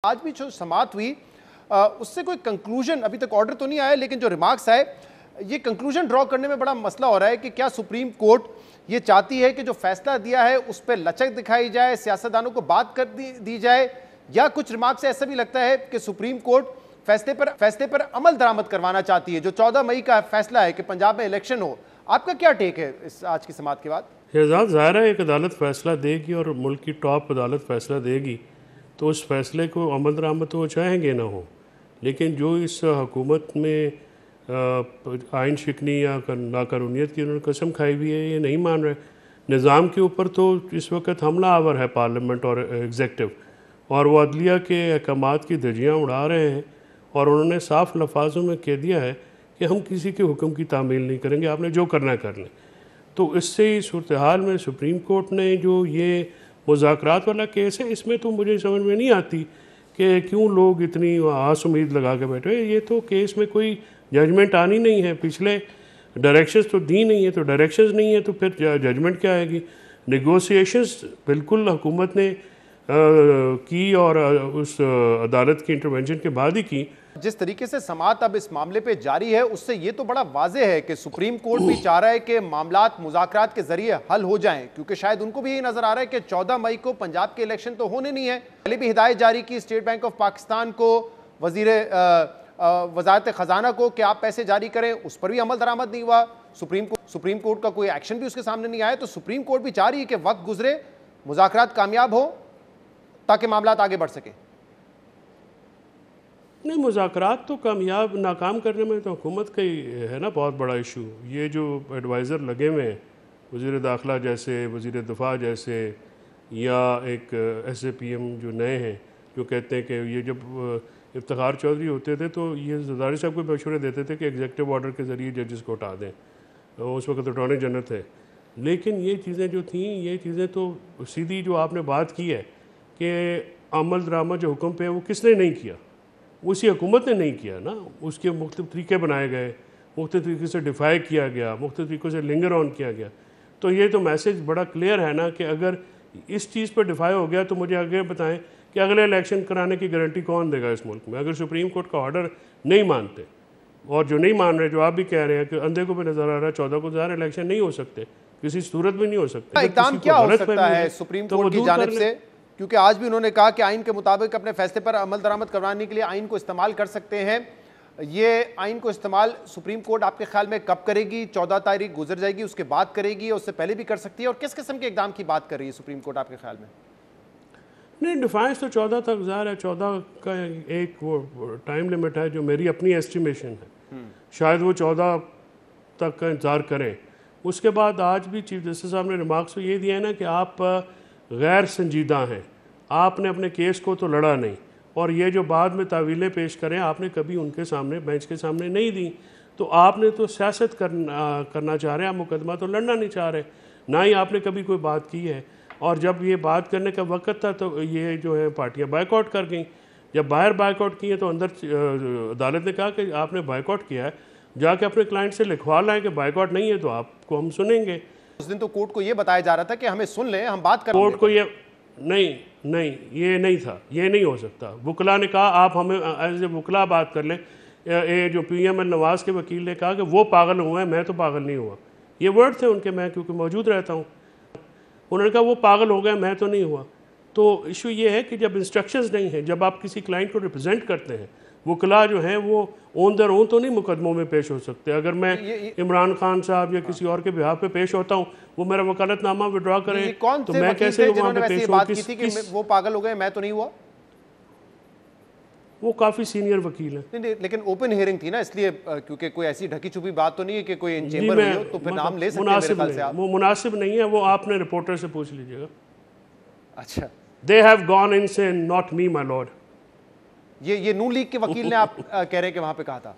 आज भी जो समाअत हुई उससे कोई कंक्लूजन अभी तक ऑर्डर तो नहीं आया, लेकिन जो रिमार्क्स आए ये कंक्लूजन ड्रॉ करने में बड़ा मसला हो रहा है कि क्या सुप्रीम कोर्ट ये चाहती है कि जो फैसला दिया है उस पर लचक दिखाई जाए, सियासतदानों को बात कर दी जाए, या कुछ रिमार्क्स से ऐसा भी लगता है कि सुप्रीम कोर्ट फैसले पर अमल दरामद करवाना चाहती है। जो 14 मई का फैसला है कि पंजाब में इलेक्शन हो, आपका क्या टेक है इस आज की समाअत के बाद? शहजाद, ज़ाहिर है एक अदालत फैसला देगी और मुल्क की टॉप अदालत फैसला देगी तो उस फैसले को अमल दरामद तो वो चाहेंगे ना हो, लेकिन जो इस हुकूमत में आइन शिकनी या नाकानूनीत की उन्होंने कसम खाई हुई है, ये नहीं मान रहे। निज़ाम के ऊपर तो इस वक्त हमला आवर है पार्लियामेंट और एग्जेक्टिव, और वो अदलिया के अहकामात की धज्जियाँ उड़ा रहे हैं, और उन्होंने साफ लफाजों में कह दिया है कि हम किसी के हुक्म की तामील नहीं करेंगे, आपने जो करना है कर लें। तो इससे सूरत हाल में सुप्रीम कोर्ट ने जो ये मुज़ाकरात वाला केस है, इसमें तो मुझे समझ में नहीं आती कि क्यों लोग इतनी आस उम्मीद लगा के बैठे। ये तो केस में कोई जजमेंट आनी नहीं है, पिछले डायरेक्शंस तो दी नहीं है, तो डायरेक्शंस नहीं है तो फिर जजमेंट क्या आएगी? नेगोशिएशंस बिल्कुल हुकूमत ने की और उस अदालत की इंटरवेंशन के बाद ही की। जिस तरीके से समाअत अब इस मामले पे जारी है उससे ये तो बड़ा वाज़ेह है कि सुप्रीम कोर्ट भी चाह रहा है कि मामलात मुज़ाकरात के जरिए हल हो जाएं, क्योंकि शायद उनको भी यही नजर आ रहा है कि 14 मई को पंजाब के इलेक्शन तो होने नहीं है। पहले भी हिदायत जारी की स्टेट बैंक ऑफ पाकिस्तान को, वजारत खजाना को कि आप पैसे जारी करें, उस पर भी अमल दरामद नहीं हुआ। सुप्रीम कोर्ट का कोई एक्शन भी उसके सामने नहीं आया। तो सुप्रीम कोर्ट भी चाह रही है कि वक्त गुजरे, मुज़ाकरात कामयाब हो ताकि मामलात आगे बढ़ सके। नहीं, मुज़ाकरात तो कामयाब नाकाम करने में तो हुकूमत का ही है ना बहुत बड़ा इशू। ये जो एडवाइज़र लगे हुए हैं, वज़ीर दाखिला जैसे, वज़ीर दिफा जैसे, या एक SAPM जो नए हैं जो कहते हैं कि ये जब इफ्तिखार चौधरी होते थे तो ये ज़रदारी साहब को मशवरे देते थे कि एग्जेक्टिव ऑर्डर के ज़रिए जजेस को हटा दें, उस वक्त अटॉर्नी जनरल थे। लेकिन ये चीज़ें जो थीं, ये चीज़ें तो सीधी जो आपने बात की है कि अमल दरामद जो हुक्म पे है वो किसने नहीं किया, उसी हुकूमत ने नहीं किया ना। उसके मुख्तलिफ तरीके बनाए गए, मुख्तलिफ तरीके से डिफाई किया गया, मुख्तलिफ तरीक़ों से लिंगर ऑन किया गया। तो ये तो मैसेज बड़ा क्लियर है ना कि अगर इस चीज़ पर डिफाई हो गया तो मुझे आगे बताएं कि अगले इलेक्शन कराने की गारंटी कौन देगा इस मुल्क में? अगर सुप्रीम कोर्ट का ऑर्डर नहीं मानते, और जो नहीं मान रहे, जो आप भी कह रहे हैं कि अंधे को भी नज़र आ रहा है 14 को ज़ाहिर इलेक्शन नहीं हो सकते, किसी सूरत में नहीं हो सकते। इक़दाम क्या हो सकता है सुप्रीम कोर्ट की जानिब से? क्योंकि आज भी उन्होंने कहा कि आइन के मुताबिक अपने फैसले पर अमल दरामद करवाने के लिए आइन को इस्तेमाल कर सकते हैं। ये आइन को इस्तेमाल सुप्रीम कोर्ट आपके ख्याल में कब करेगी? 14 तारीख गुजर जाएगी, उसके बाद करेगी, उससे पहले भी कर सकती है? और किस किस्म के इक़दाम की बात कर रही है सुप्रीम कोर्ट आपके ख्याल में? नहीं, डिफाइंस तो 14 तक ज़ाहिर है, 14 का एक वो टाइम लिमिट है जो मेरी अपनी एस्टिमेशन है। शायद वो 14 तक का इंतज़ार करें। उसके बाद आज भी चीफ जस्टिस साहब ने रिमार्क्स तो ये दिया है ना कि आप गैर संजीदा हैं, आपने अपने केस को तो लड़ा नहीं, और ये जो बाद में तावीलें पेश करें आपने कभी उनके सामने, बेंच के सामने नहीं दी। तो आपने तो सियासत करना चाह रहे हैं, आप मुकदमा तो लड़ना नहीं चाह रहे, ना ही आपने कभी कोई बात की है। और जब ये बात करने का वक्त था तो ये जो है पार्टियां बायकॉट कर गई। जब बाहर बायकॉट किए तो अंदर अदालत ने कहा कि आपने बायकॉट किया है, जाके अपने क्लाइंट से लिखवा लाएँ कि बायकॉट नहीं है तो आपको हम सुनेंगे। उस दिन तो कोर्ट को ये बताया जा रहा था कि हमें सुन लें, हम बात कर। कोर्ट को ये नहीं, ये नहीं था, ये नहीं हो सकता। वकला ने कहा आप हमें एज ए वकला बात कर लें। ये जो PML नवाज़ के वकील ने कहा कि वो पागल हुआ है, मैं तो पागल नहीं हुआ। ये वर्ड थे उनके, मैं क्योंकि मौजूद रहता हूँ। उन्होंने कहा वो पागल हो गए, मैं तो नहीं हुआ। तो इशू ये है कि जब इंस्ट्रक्शंस नहीं हैं, जब आप किसी क्लाइंट को रिप्रेजेंट करते हैं, वकला जो हैं वो ऑन दर ओन तो नहीं मुकदमों में पेश हो सकते। अगर मैं इमरान खान साहब या किसी और के बिहाफ पे पेश होता हूँ, वो मेरा वकालतनामा विड्रॉ करें तो मैं कैसे वहाँ पे पेश हूँ? वो पागल हो गए, मैं तो नहीं हुआ। वो काफ़ी सीनियर वकील है। नहीं, लेकिन ओपन हियरिंग थी ना, इसलिए क्योंकि कोई ऐसी ढकी छुपी बात तो नहीं है कि कोई इन चेंबर में हो तो फिर नाम ले सकते हैं मेरे ख्याल से आप। वो मुनासिब नहीं है, वो आपने रिपोर्टर से पूछ लीजिएगा। अच्छा, they have gone insane, not me my Lord. ये नून लीग के वकील ने आप कह रहे हैं कि वहां पे कहा था?